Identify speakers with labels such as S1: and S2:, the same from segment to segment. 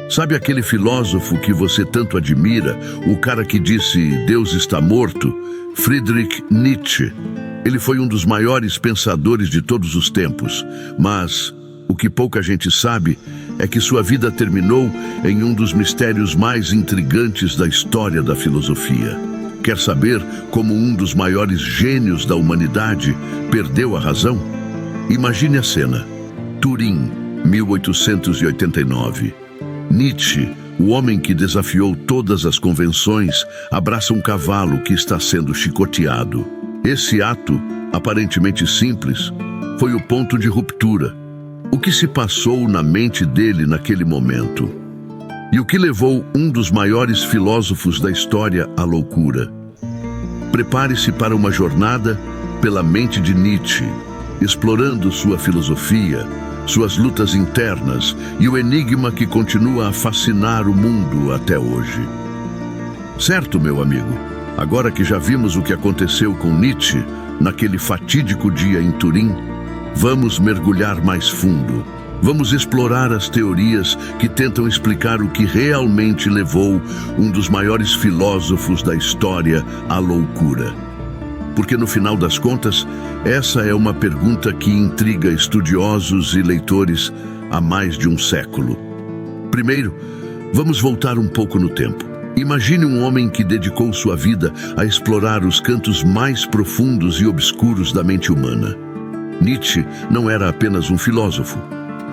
S1: Sabe aquele filósofo que você tanto admira, o cara que disse Deus está morto? Friedrich Nietzsche. Ele foi um dos maiores pensadores de todos os tempos, mas o que pouca gente sabe é que sua vida terminou em um dos mistérios mais intrigantes da história da filosofia. Quer saber como um dos maiores gênios da humanidade perdeu a razão? Imagine a cena. Turim, 1889. Nietzsche, o homem que desafiou todas as convenções, abraça um cavalo que está sendo chicoteado. Esse ato, aparentemente simples, foi o ponto de ruptura. O que se passou na mente dele naquele momento? E o que levou um dos maiores filósofos da história à loucura? Prepare-se para uma jornada pela mente de Nietzsche, explorando sua filosofia, suas lutas internas e o enigma que continua a fascinar o mundo até hoje. Certo, meu amigo? Agora que já vimos o que aconteceu com Nietzsche naquele fatídico dia em Turim, vamos mergulhar mais fundo. Vamos explorar as teorias que tentam explicar o que realmente levou um dos maiores filósofos da história à loucura. Porque no final das contas, essa é uma pergunta que intriga estudiosos e leitores há mais de um século. Primeiro, vamos voltar um pouco no tempo. Imagine um homem que dedicou sua vida a explorar os cantos mais profundos e obscuros da mente humana. Nietzsche não era apenas um filósofo.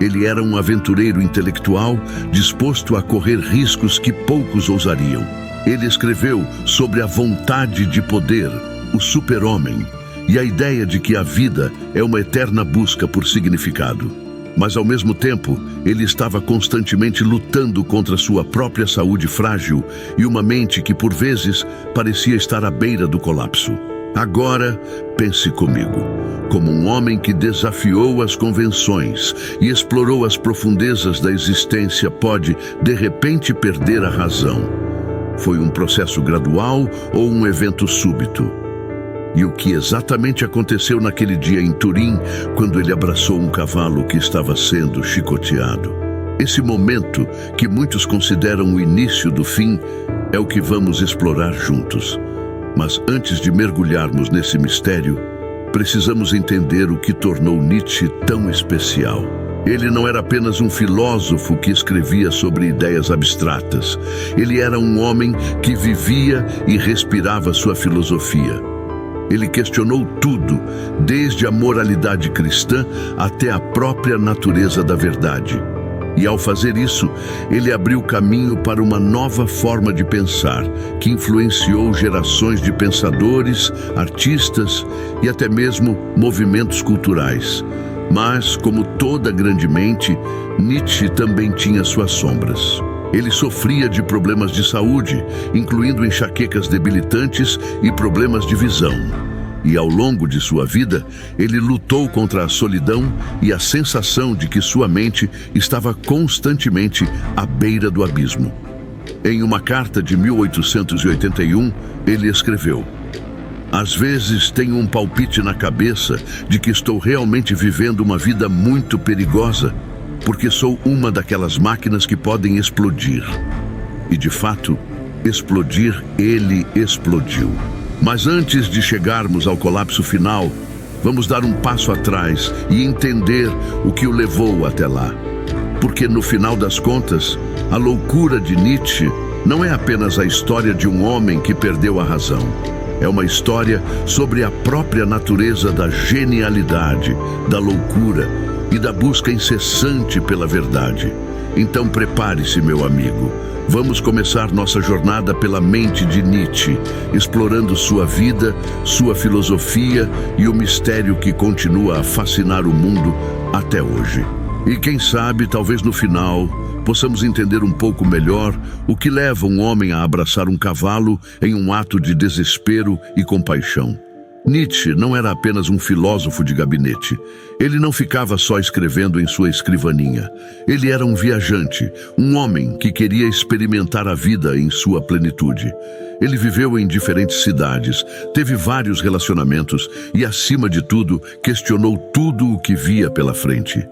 S1: Ele era um aventureiro intelectual disposto a correr riscos que poucos ousariam. Ele escreveu sobre a vontade de poder, o super-homem, e a ideia de que a vida é uma eterna busca por significado. Mas, ao mesmo tempo, ele estava constantemente lutando contra sua própria saúde frágil e uma mente que, por vezes, parecia estar à beira do colapso. Agora, pense comigo, como um homem que desafiou as convenções e explorou as profundezas da existência pode, de repente, perder a razão. Foi um processo gradual ou um evento súbito? E o que exatamente aconteceu naquele dia em Turim, quando ele abraçou um cavalo que estava sendo chicoteado? Esse momento, que muitos consideram o início do fim, é o que vamos explorar juntos. Mas antes de mergulharmos nesse mistério, precisamos entender o que tornou Nietzsche tão especial. Ele não era apenas um filósofo que escrevia sobre ideias abstratas. Ele era um homem que vivia e respirava sua filosofia. Ele questionou tudo, desde a moralidade cristã até a própria natureza da verdade. E ao fazer isso, ele abriu caminho para uma nova forma de pensar, que influenciou gerações de pensadores, artistas e até mesmo movimentos culturais. Mas, como toda grande mente, Nietzsche também tinha suas sombras. Ele sofria de problemas de saúde, incluindo enxaquecas debilitantes e problemas de visão. E ao longo de sua vida, ele lutou contra a solidão e a sensação de que sua mente estava constantemente à beira do abismo. Em uma carta de 1881, ele escreveu: "Às vezes tenho um palpite na cabeça de que estou realmente vivendo uma vida muito perigosa, porque sou uma daquelas máquinas que podem explodir." E de fato, explodir, ele explodiu. Mas antes de chegarmos ao colapso final, vamos dar um passo atrás e entender o que o levou até lá. Porque no final das contas, a loucura de Nietzsche não é apenas a história de um homem que perdeu a razão. É uma história sobre a própria natureza da genialidade, da loucura e da busca incessante pela verdade. Então prepare-se, meu amigo. Vamos começar nossa jornada pela mente de Nietzsche, explorando sua vida, sua filosofia e o mistério que continua a fascinar o mundo até hoje. E quem sabe, talvez no final, possamos entender um pouco melhor o que leva um homem a abraçar um cavalo em um ato de desespero e compaixão. Nietzsche não era apenas um filósofo de gabinete. Ele não ficava só escrevendo em sua escrivaninha. Ele era um viajante, um homem que queria experimentar a vida em sua plenitude. Ele viveu em diferentes cidades, teve vários relacionamentos e, acima de tudo, questionou tudo o que via pela frente.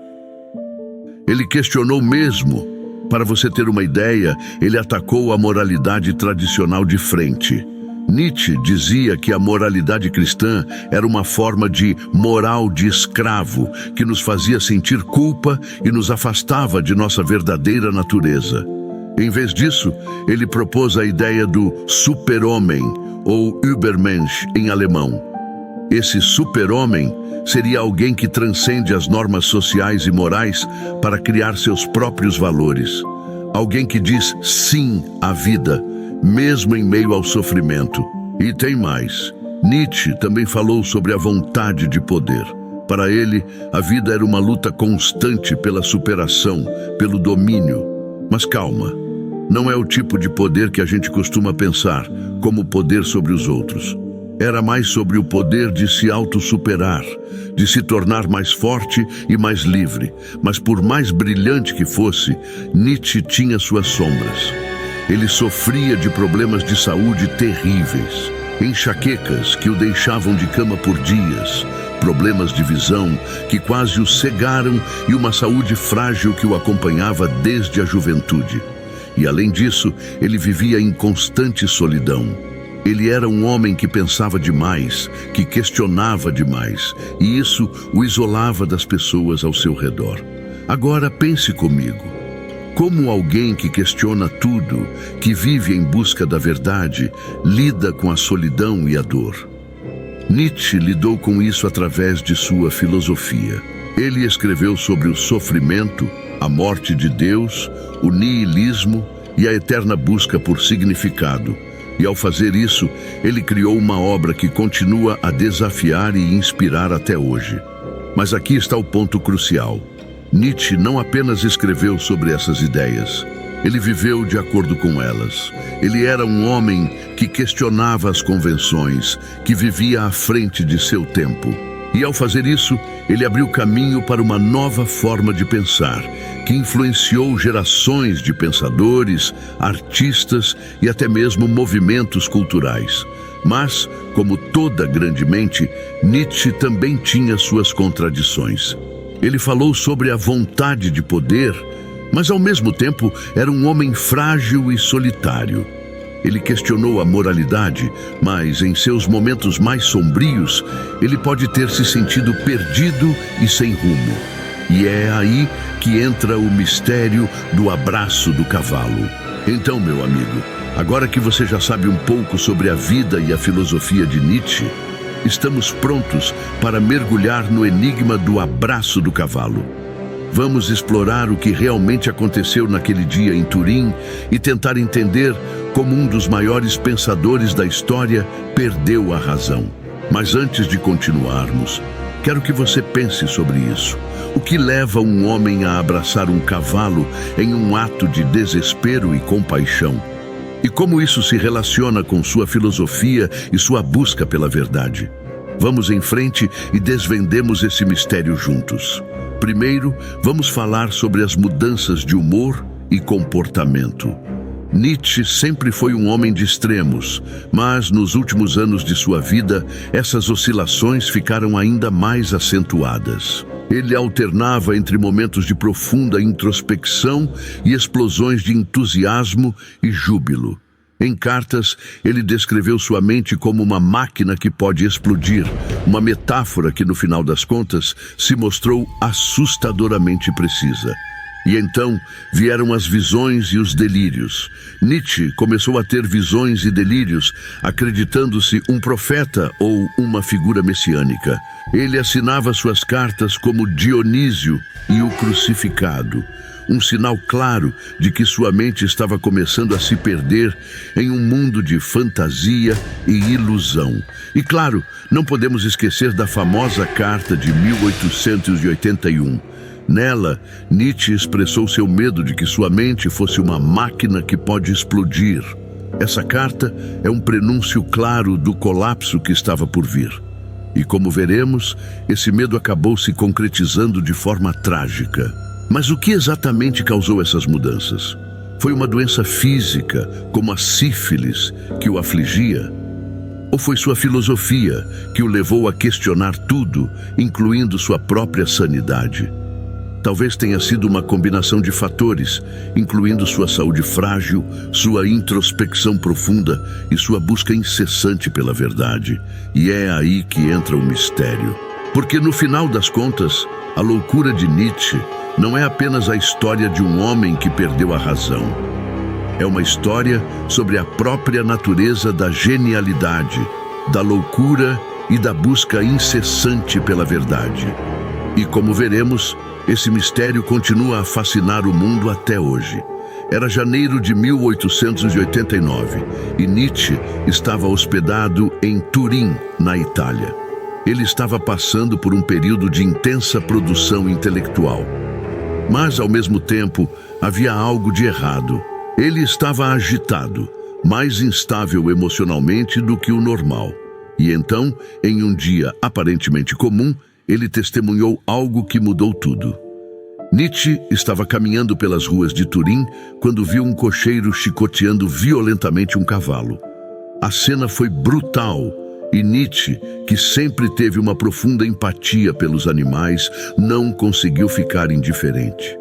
S1: Ele questionou mesmo Para você ter uma ideia, ele atacou a moralidade tradicional de frente. Nietzsche dizia que a moralidade cristã era uma forma de moral de escravo que nos fazia sentir culpa e nos afastava de nossa verdadeira natureza. Em vez disso, ele propôs a ideia do super-homem, ou Übermensch em alemão. Esse super-homem seria alguém que transcende as normas sociais e morais para criar seus próprios valores. Alguém que diz sim à vida, mesmo em meio ao sofrimento. E tem mais. Nietzsche também falou sobre a vontade de poder. Para ele, a vida era uma luta constante pela superação, pelo domínio. Mas calma, não é o tipo de poder que a gente costuma pensar, como poder sobre os outros. Era mais sobre o poder de se autossuperar, de se tornar mais forte e mais livre. Mas por mais brilhante que fosse, Nietzsche tinha suas sombras. Ele sofria de problemas de saúde terríveis, enxaquecas que o deixavam de cama por dias, problemas de visão que quase o cegaram e uma saúde frágil que o acompanhava desde a juventude. E além disso, ele vivia em constante solidão. Ele era um homem que pensava demais, que questionava demais, e isso o isolava das pessoas ao seu redor. Agora pense comigo. Como alguém que questiona tudo, que vive em busca da verdade, lida com a solidão e a dor? Nietzsche lidou com isso através de sua filosofia. Ele escreveu sobre o sofrimento, a morte de Deus, o niilismo e a eterna busca por significado. E ao fazer isso, ele criou uma obra que continua a desafiar e inspirar até hoje. Mas aqui está o ponto crucial. Nietzsche não apenas escreveu sobre essas ideias, ele viveu de acordo com elas. Ele era um homem que questionava as convenções, que vivia à frente de seu tempo. E ao fazer isso, ele abriu caminho para uma nova forma de pensar, que influenciou gerações de pensadores, artistas e até mesmo movimentos culturais. Mas, como toda grande mente, Nietzsche também tinha suas contradições. Ele falou sobre a vontade de poder, mas ao mesmo tempo era um homem frágil e solitário. Ele questionou a moralidade, mas em seus momentos mais sombrios, ele pode ter se sentido perdido e sem rumo. E é aí que entra o mistério do abraço do cavalo. Então, meu amigo, agora que você já sabe um pouco sobre a vida e a filosofia de Nietzsche, estamos prontos para mergulhar no enigma do abraço do cavalo. Vamos explorar o que realmente aconteceu naquele dia em Turim e tentar entender como um dos maiores pensadores da história perdeu a razão. Mas antes de continuarmos, quero que você pense sobre isso. O que leva um homem a abraçar um cavalo em um ato de desespero e compaixão? E como isso se relaciona com sua filosofia e sua busca pela verdade? Vamos em frente e desvendemos esse mistério juntos. Primeiro, vamos falar sobre as mudanças de humor e comportamento. Nietzsche sempre foi um homem de extremos, mas nos últimos anos de sua vida, essas oscilações ficaram ainda mais acentuadas. Ele alternava entre momentos de profunda introspecção e explosões de entusiasmo e júbilo. Em cartas, ele descreveu sua mente como uma máquina que pode explodir, uma metáfora que, no final das contas, se mostrou assustadoramente precisa. E então vieram as visões e os delírios. Nietzsche começou a ter visões e delírios, acreditando-se um profeta ou uma figura messiânica. Ele assinava suas cartas como Dionísio e o crucificado, um sinal claro de que sua mente estava começando a se perder em um mundo de fantasia e ilusão. E claro, não podemos esquecer da famosa carta de 1881. Nela, Nietzsche expressou seu medo de que sua mente fosse uma máquina que pode explodir. Essa carta é um prenúncio claro do colapso que estava por vir. E como veremos, esse medo acabou se concretizando de forma trágica. Mas o que exatamente causou essas mudanças? Foi uma doença física, como a sífilis, que o afligia? Ou foi sua filosofia que o levou a questionar tudo, incluindo sua própria sanidade? Talvez tenha sido uma combinação de fatores, incluindo sua saúde frágil, sua introspecção profunda e sua busca incessante pela verdade. E é aí que entra o mistério. Porque no final das contas, a loucura de Nietzsche não é apenas a história de um homem que perdeu a razão. É uma história sobre a própria natureza da genialidade, da loucura e da busca incessante pela verdade. E como veremos, esse mistério continua a fascinar o mundo até hoje. Era janeiro de 1889 e Nietzsche estava hospedado em Turim, na Itália. Ele estava passando por um período de intensa produção intelectual. Mas, ao mesmo tempo, havia algo de errado. Ele estava agitado, mais instável emocionalmente do que o normal. E então, em um dia aparentemente comum, ele testemunhou algo que mudou tudo. Nietzsche estava caminhando pelas ruas de Turim quando viu um cocheiro chicoteando violentamente um cavalo. A cena foi brutal e Nietzsche, que sempre teve uma profunda empatia pelos animais, não conseguiu ficar indiferente.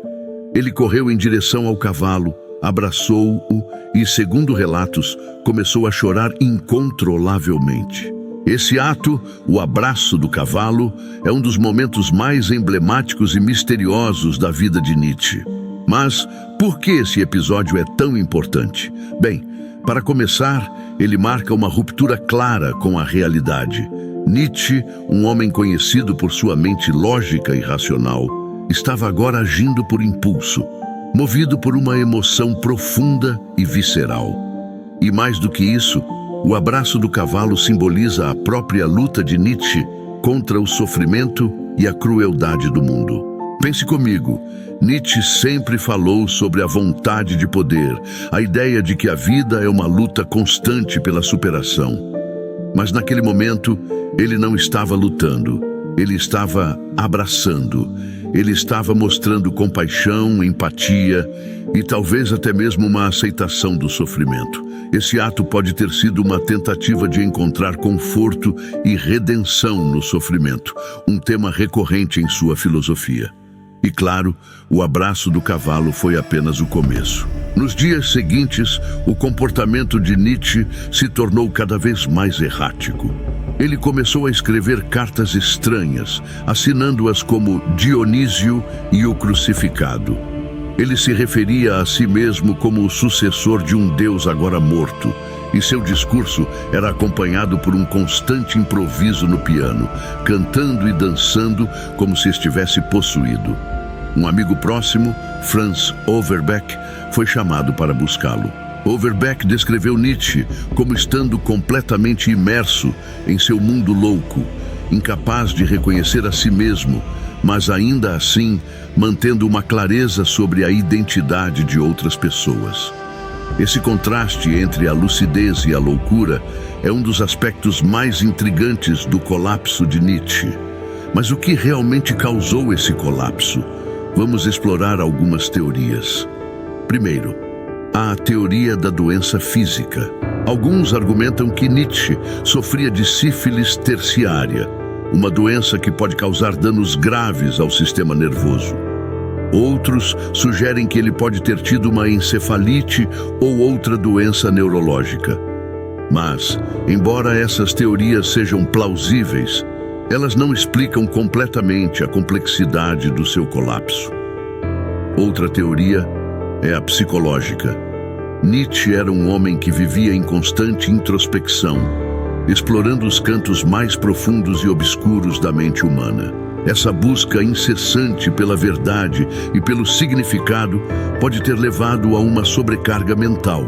S1: Ele correu em direção ao cavalo, abraçou-o e, segundo relatos, começou a chorar incontrolavelmente. Esse ato, o abraço do cavalo, é um dos momentos mais emblemáticos e misteriosos da vida de Nietzsche. Mas por que esse episódio é tão importante? Bem, para começar, ele marca uma ruptura clara com a realidade. Nietzsche, um homem conhecido por sua mente lógica e racional, estava agora agindo por impulso, movido por uma emoção profunda e visceral. E mais do que isso, o abraço do cavalo simboliza a própria luta de Nietzsche contra o sofrimento e a crueldade do mundo. Pense comigo, Nietzsche sempre falou sobre a vontade de poder, a ideia de que a vida é uma luta constante pela superação. Mas naquele momento, ele não estava lutando, ele estava abraçando, ele estava mostrando compaixão, empatia e talvez até mesmo uma aceitação do sofrimento. Esse ato pode ter sido uma tentativa de encontrar conforto e redenção no sofrimento, um tema recorrente em sua filosofia. E claro, o abraço do cavalo foi apenas o começo. Nos dias seguintes, o comportamento de Nietzsche se tornou cada vez mais errático. Ele começou a escrever cartas estranhas, assinando-as como Dionísio e o Crucificado. Ele se referia a si mesmo como o sucessor de um deus agora morto, e seu discurso era acompanhado por um constante improviso no piano, cantando e dançando como se estivesse possuído. Um amigo próximo, Franz Overbeck, foi chamado para buscá-lo. Overbeck descreveu Nietzsche como estando completamente imerso em seu mundo louco, incapaz de reconhecer a si mesmo, mas ainda assim mantendo uma clareza sobre a identidade de outras pessoas. Esse contraste entre a lucidez e a loucura é um dos aspectos mais intrigantes do colapso de Nietzsche. Mas o que realmente causou esse colapso? Vamos explorar algumas teorias. Primeiro, há a teoria da doença física. Alguns argumentam que Nietzsche sofria de sífilis terciária, uma doença que pode causar danos graves ao sistema nervoso. Outros sugerem que ele pode ter tido uma encefalite ou outra doença neurológica. Mas, embora essas teorias sejam plausíveis, elas não explicam completamente a complexidade do seu colapso. Outra teoria é a psicológica. Nietzsche era um homem que vivia em constante introspecção, explorando os cantos mais profundos e obscuros da mente humana. Essa busca incessante pela verdade e pelo significado pode ter levado a uma sobrecarga mental.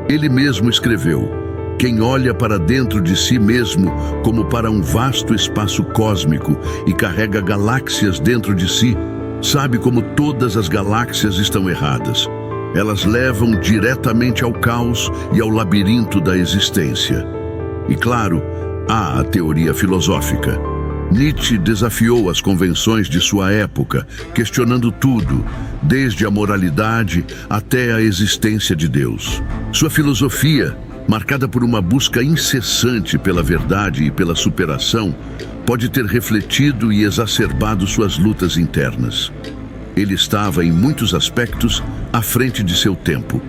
S1: Ele mesmo escreveu: "Quem olha para dentro de si mesmo como para um vasto espaço cósmico e carrega galáxias dentro de si, sabe como todas as galáxias estão erradas. Elas levam diretamente ao caos e ao labirinto da existência." E claro, há a teoria filosófica. Nietzsche desafiou as convenções de sua época, questionando tudo, desde a moralidade até a existência de Deus. Sua filosofia, marcada por uma busca incessante pela verdade e pela superação, pode ter refletido e exacerbado suas lutas internas. Ele estava, em muitos aspectos, à frente de seu tempo.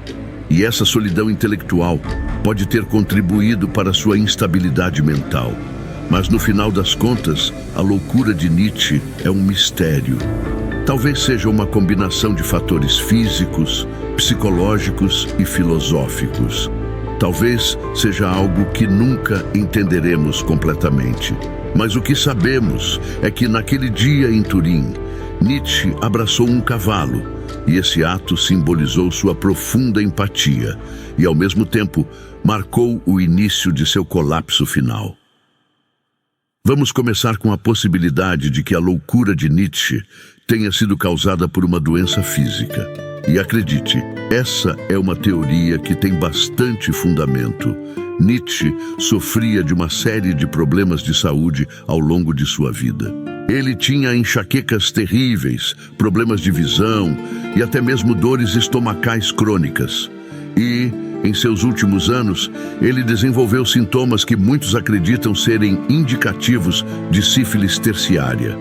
S1: E essa solidão intelectual pode ter contribuído para sua instabilidade mental. Mas no final das contas, a loucura de Nietzsche é um mistério. Talvez seja uma combinação de fatores físicos, psicológicos e filosóficos. Talvez seja algo que nunca entenderemos completamente. Mas o que sabemos é que naquele dia em Turim, Nietzsche abraçou um cavalo, e esse ato simbolizou sua profunda empatia e, ao mesmo tempo, marcou o início de seu colapso final. Vamos começar com a possibilidade de que a loucura de Nietzsche tenha sido causada por uma doença física. E acredite, essa é uma teoria que tem bastante fundamento. Nietzsche sofria de uma série de problemas de saúde ao longo de sua vida. Ele tinha enxaquecas terríveis, problemas de visão e até mesmo dores estomacais crônicas. E, em seus últimos anos, ele desenvolveu sintomas que muitos acreditam serem indicativos de sífilis terciária.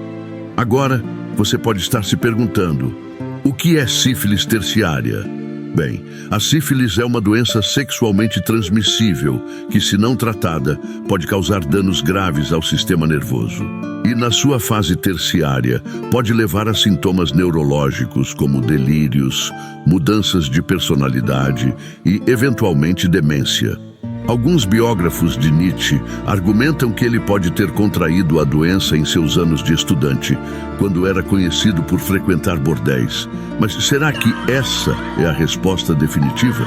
S1: Agora, você pode estar se perguntando: o que é sífilis terciária? Bem, a sífilis é uma doença sexualmente transmissível que, se não tratada, pode causar danos graves ao sistema nervoso. E na sua fase terciária, pode levar a sintomas neurológicos como delírios, mudanças de personalidade e, eventualmente, demência. Alguns biógrafos de Nietzsche argumentam que ele pode ter contraído a doença em seus anos de estudante, quando era conhecido por frequentar bordéis. Mas será que essa é a resposta definitiva?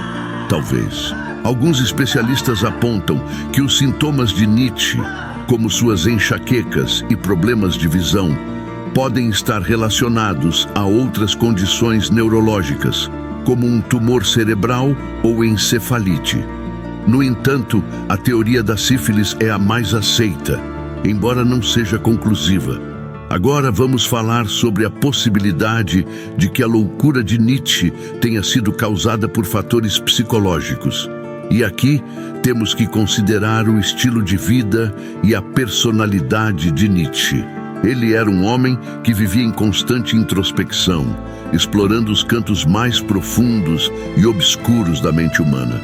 S1: Talvez. Alguns especialistas apontam que os sintomas de Nietzsche, como suas enxaquecas e problemas de visão, podem estar relacionados a outras condições neurológicas, como um tumor cerebral ou encefalite. No entanto, a teoria da sífilis é a mais aceita, embora não seja conclusiva. Agora vamos falar sobre a possibilidade de que a loucura de Nietzsche tenha sido causada por fatores psicológicos. E aqui temos que considerar o estilo de vida e a personalidade de Nietzsche. Ele era um homem que vivia em constante introspecção, explorando os cantos mais profundos e obscuros da mente humana.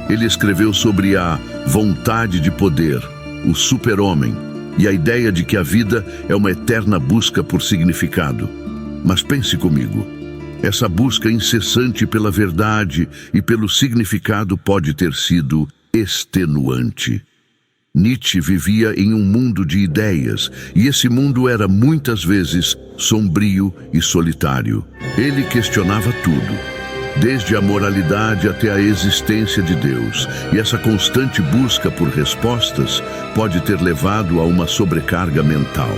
S1: Ele escreveu sobre a vontade de poder, o super-homem, e a ideia de que a vida é uma eterna busca por significado. Mas pense comigo, essa busca incessante pela verdade e pelo significado pode ter sido extenuante. Nietzsche vivia em um mundo de ideias, e esse mundo era muitas vezes sombrio e solitário. Ele questionava tudo, desde a moralidade até a existência de Deus, e essa constante busca por respostas pode ter levado a uma sobrecarga mental.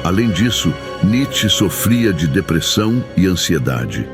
S1: Além disso, Nietzsche sofria de depressão e ansiedade.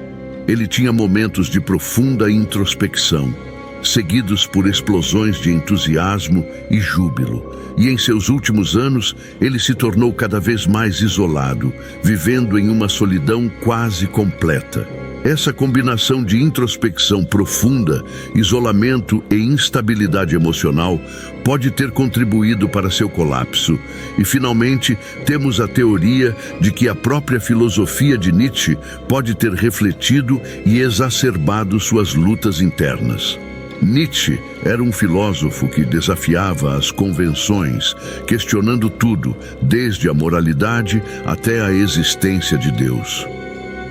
S1: Ele tinha momentos de profunda introspecção, seguidos por explosões de entusiasmo e júbilo. E em seus últimos anos, ele se tornou cada vez mais isolado, vivendo em uma solidão quase completa. Essa combinação de introspecção profunda, isolamento e instabilidade emocional pode ter contribuído para seu colapso. E, finalmente, temos a teoria de que a própria filosofia de Nietzsche pode ter refletido e exacerbado suas lutas internas. Nietzsche era um filósofo que desafiava as convenções, questionando tudo, desde a moralidade até a existência de Deus.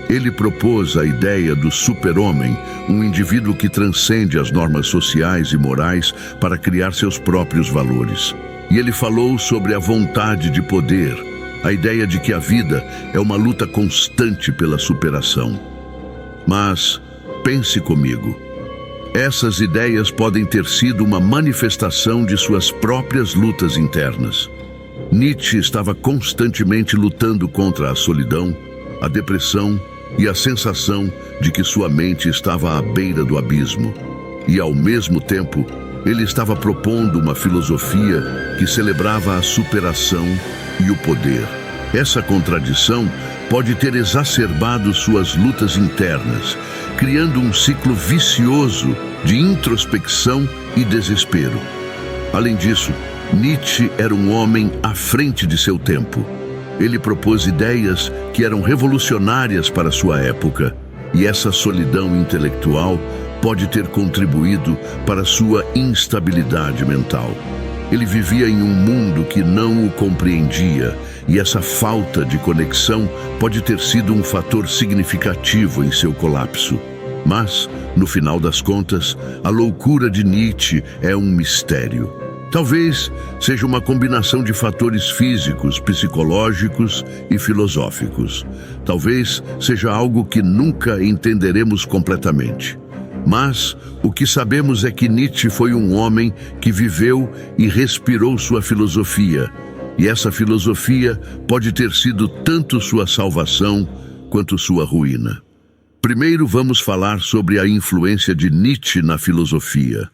S1: Ele propôs a ideia do super-homem, um indivíduo que transcende as normas sociais e morais para criar seus próprios valores. E ele falou sobre a vontade de poder, a ideia de que a vida é uma luta constante pela superação. Mas, pense comigo, essas ideias podem ter sido uma manifestação de suas próprias lutas internas. Nietzsche estava constantemente lutando contra a solidão, a depressão e a sensação de que sua mente estava à beira do abismo. E, ao mesmo tempo, ele estava propondo uma filosofia que celebrava a superação e o poder. Essa contradição pode ter exacerbado suas lutas internas, criando um ciclo vicioso de introspecção e desespero. Além disso, Nietzsche era um homem à frente de seu tempo. Ele propôs ideias que eram revolucionárias para sua época, e essa solidão intelectual pode ter contribuído para sua instabilidade mental. Ele vivia em um mundo que não o compreendia, e essa falta de conexão pode ter sido um fator significativo em seu colapso. Mas, no final das contas, a loucura de Nietzsche é um mistério. Talvez seja uma combinação de fatores físicos, psicológicos e filosóficos. Talvez seja algo que nunca entenderemos completamente. Mas o que sabemos é que Nietzsche foi um homem que viveu e respirou sua filosofia. E essa filosofia pode ter sido tanto sua salvação quanto sua ruína. Primeiro vamos falar sobre a influência de Nietzsche na filosofia.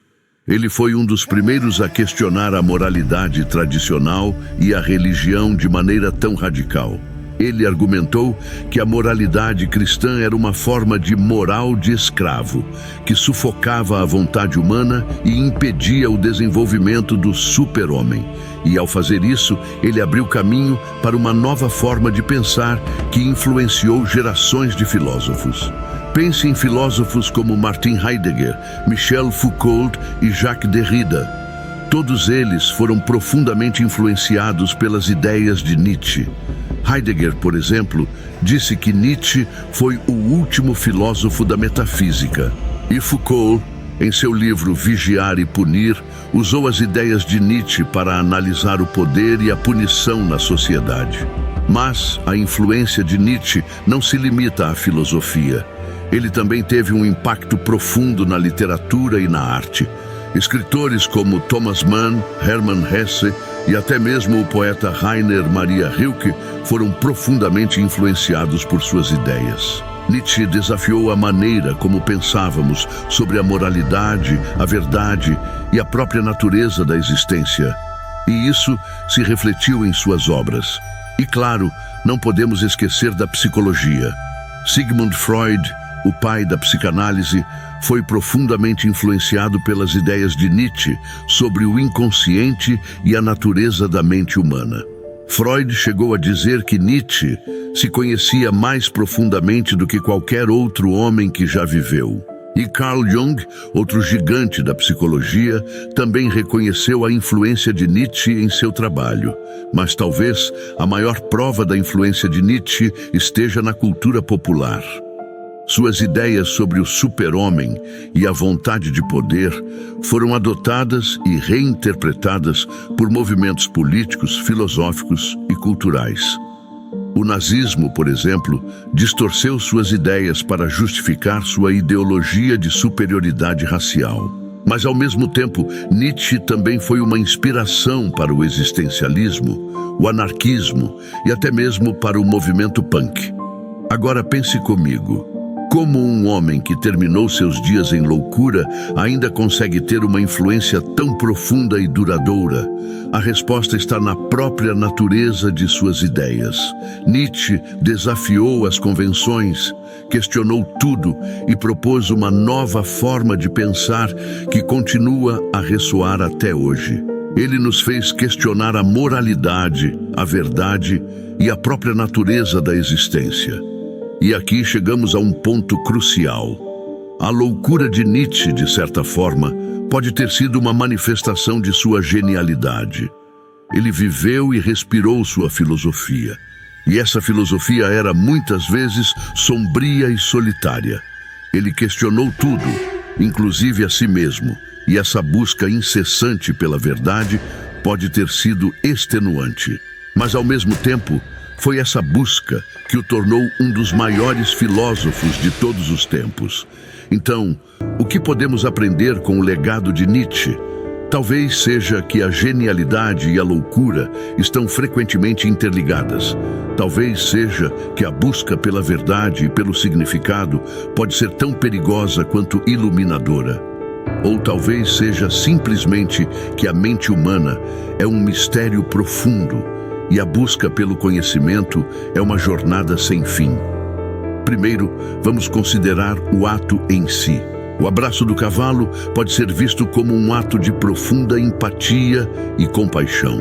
S1: Ele foi um dos primeiros a questionar a moralidade tradicional e a religião de maneira tão radical. Ele argumentou que a moralidade cristã era uma forma de moral de escravo, que sufocava a vontade humana e impedia o desenvolvimento do super-homem. E ao fazer isso, ele abriu caminho para uma nova forma de pensar que influenciou gerações de filósofos. Pense em filósofos como Martin Heidegger, Michel Foucault e Jacques Derrida. Todos eles foram profundamente influenciados pelas ideias de Nietzsche. Heidegger, por exemplo, disse que Nietzsche foi o último filósofo da metafísica. E Foucault, em seu livro Vigiar e Punir, usou as ideias de Nietzsche para analisar o poder e a punição na sociedade. Mas a influência de Nietzsche não se limita à filosofia. Ele também teve um impacto profundo na literatura e na arte. Escritores como Thomas Mann, Hermann Hesse e até mesmo o poeta Rainer Maria Rilke foram profundamente influenciados por suas ideias. Nietzsche desafiou a maneira como pensávamos sobre a moralidade, a verdade e a própria natureza da existência. E isso se refletiu em suas obras. E claro, não podemos esquecer da psicologia. Sigmund Freud, o pai da psicanálise, foi profundamente influenciado pelas ideias de Nietzsche sobre o inconsciente e a natureza da mente humana. Freud chegou a dizer que Nietzsche se conhecia mais profundamente do que qualquer outro homem que já viveu. E Carl Jung, outro gigante da psicologia, também reconheceu a influência de Nietzsche em seu trabalho. Mas talvez a maior prova da influência de Nietzsche esteja na cultura popular. Suas ideias sobre o super-homem e a vontade de poder foram adotadas e reinterpretadas por movimentos políticos, filosóficos e culturais. O nazismo, por exemplo, distorceu suas ideias para justificar sua ideologia de superioridade racial. Mas, ao mesmo tempo, Nietzsche também foi uma inspiração para o existencialismo, o anarquismo e até mesmo para o movimento punk. Agora pense comigo. Como um homem que terminou seus dias em loucura ainda consegue ter uma influência tão profunda e duradoura? A resposta está na própria natureza de suas ideias. Nietzsche desafiou as convenções, questionou tudo e propôs uma nova forma de pensar que continua a ressoar até hoje. Ele nos fez questionar a moralidade, a verdade e a própria natureza da existência. E aqui chegamos a um ponto crucial. A loucura de Nietzsche, de certa forma, pode ter sido uma manifestação de sua genialidade. Ele viveu e respirou sua filosofia. E essa filosofia era muitas vezes sombria e solitária. Ele questionou tudo, inclusive a si mesmo. E essa busca incessante pela verdade pode ter sido extenuante. Mas ao mesmo tempo, foi essa busca que o tornou um dos maiores filósofos de todos os tempos. Então, o que podemos aprender com o legado de Nietzsche? Talvez seja que a genialidade e a loucura estão frequentemente interligadas. Talvez seja que a busca pela verdade e pelo significado pode ser tão perigosa quanto iluminadora. Ou talvez seja simplesmente que a mente humana é um mistério profundo e a busca pelo conhecimento é uma jornada sem fim. Primeiro, vamos considerar o ato em si. O abraço do cavalo pode ser visto como um ato de profunda empatia e compaixão.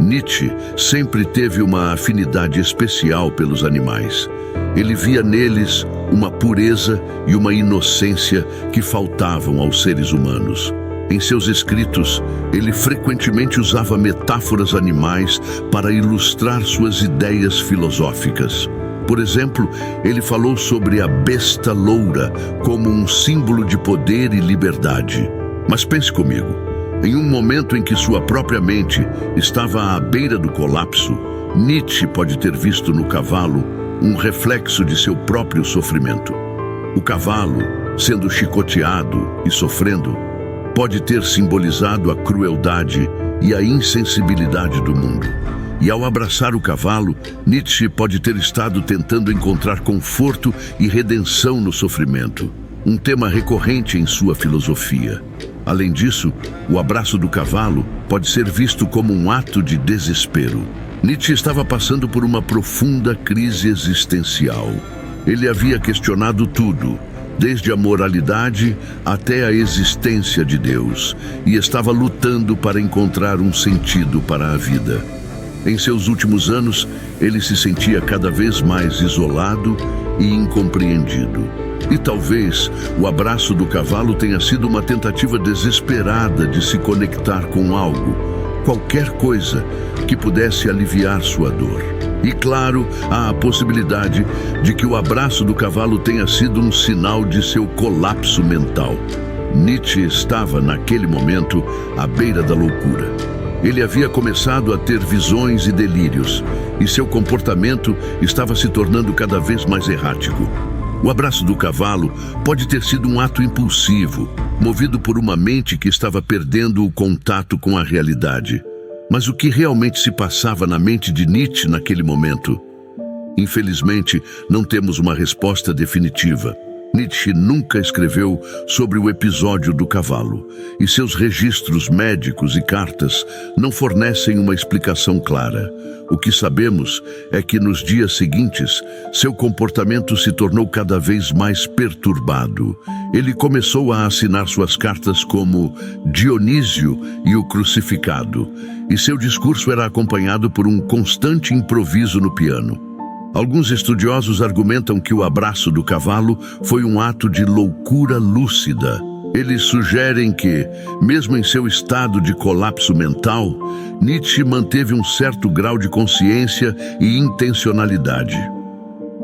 S1: Nietzsche sempre teve uma afinidade especial pelos animais. Ele via neles uma pureza e uma inocência que faltavam aos seres humanos. Em seus escritos, ele frequentemente usava metáforas animais para ilustrar suas ideias filosóficas. Por exemplo, ele falou sobre a besta loura como um símbolo de poder e liberdade. Mas pense comigo, em um momento em que sua própria mente estava à beira do colapso, Nietzsche pode ter visto no cavalo um reflexo de seu próprio sofrimento. O cavalo, sendo chicoteado e sofrendo, pode ter simbolizado a crueldade e a insensibilidade do mundo. E ao abraçar o cavalo, Nietzsche pode ter estado tentando encontrar conforto e redenção no sofrimento, um tema recorrente em sua filosofia. Além disso, o abraço do cavalo pode ser visto como um ato de desespero. Nietzsche estava passando por uma profunda crise existencial. Ele havia questionado tudo, desde a moralidade até a existência de Deus, e estava lutando para encontrar um sentido para a vida. Em seus últimos anos, ele se sentia cada vez mais isolado e incompreendido. E talvez o abraço do cavalo tenha sido uma tentativa desesperada de se conectar com algo, qualquer coisa que pudesse aliviar sua dor. E claro, há a possibilidade de que o abraço do cavalo tenha sido um sinal de seu colapso mental. Nietzsche estava, naquele momento, à beira da loucura. Ele havia começado a ter visões e delírios, e seu comportamento estava se tornando cada vez mais errático. O abraço do cavalo pode ter sido um ato impulsivo, movido por uma mente que estava perdendo o contato com a realidade. Mas o que realmente se passava na mente de Nietzsche naquele momento? Infelizmente, não temos uma resposta definitiva. Nietzsche nunca escreveu sobre o episódio do cavalo, e seus registros médicos e cartas não fornecem uma explicação clara. O que sabemos é que nos dias seguintes, seu comportamento se tornou cada vez mais perturbado. Ele começou a assinar suas cartas como Dionísio e o Crucificado, e seu discurso era acompanhado por um constante improviso no piano. Alguns estudiosos argumentam que o abraço do cavalo foi um ato de loucura lúcida. Eles sugerem que, mesmo em seu estado de colapso mental, Nietzsche manteve um certo grau de consciência e intencionalidade.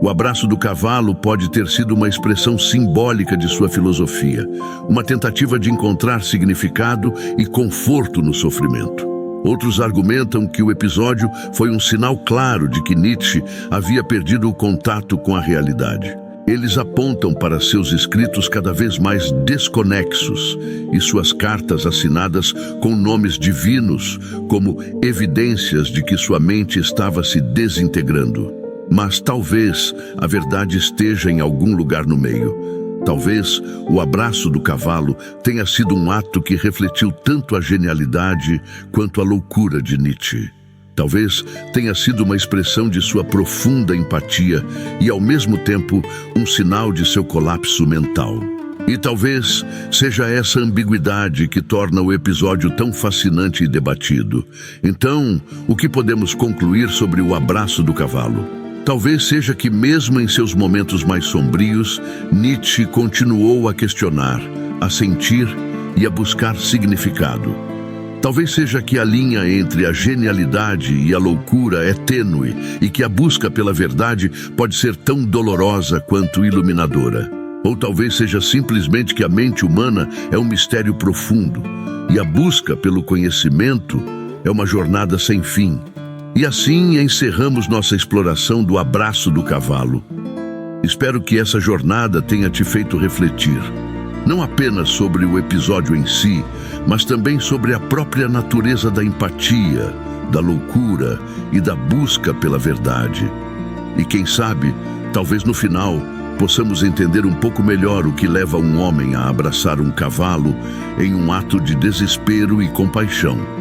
S1: O abraço do cavalo pode ter sido uma expressão simbólica de sua filosofia, uma tentativa de encontrar significado e conforto no sofrimento. Outros argumentam que o episódio foi um sinal claro de que Nietzsche havia perdido o contato com a realidade. Eles apontam para seus escritos cada vez mais desconexos e suas cartas assinadas com nomes divinos como evidências de que sua mente estava se desintegrando. Mas talvez a verdade esteja em algum lugar no meio. Talvez o abraço do cavalo tenha sido um ato que refletiu tanto a genialidade quanto a loucura de Nietzsche. Talvez tenha sido uma expressão de sua profunda empatia e, ao mesmo tempo, um sinal de seu colapso mental. E talvez seja essa ambiguidade que torna o episódio tão fascinante e debatido. Então, o que podemos concluir sobre o abraço do cavalo? Talvez seja que, mesmo em seus momentos mais sombrios, Nietzsche continuou a questionar, a sentir e a buscar significado. Talvez seja que a linha entre a genialidade e a loucura é tênue e que a busca pela verdade pode ser tão dolorosa quanto iluminadora. Ou talvez seja simplesmente que a mente humana é um mistério profundo e a busca pelo conhecimento é uma jornada sem fim. E assim encerramos nossa exploração do abraço do cavalo. Espero que essa jornada tenha te feito refletir, não apenas sobre o episódio em si, mas também sobre a própria natureza da empatia, da loucura e da busca pela verdade. E quem sabe, talvez no final, possamos entender um pouco melhor o que leva um homem a abraçar um cavalo em um ato de desespero e compaixão.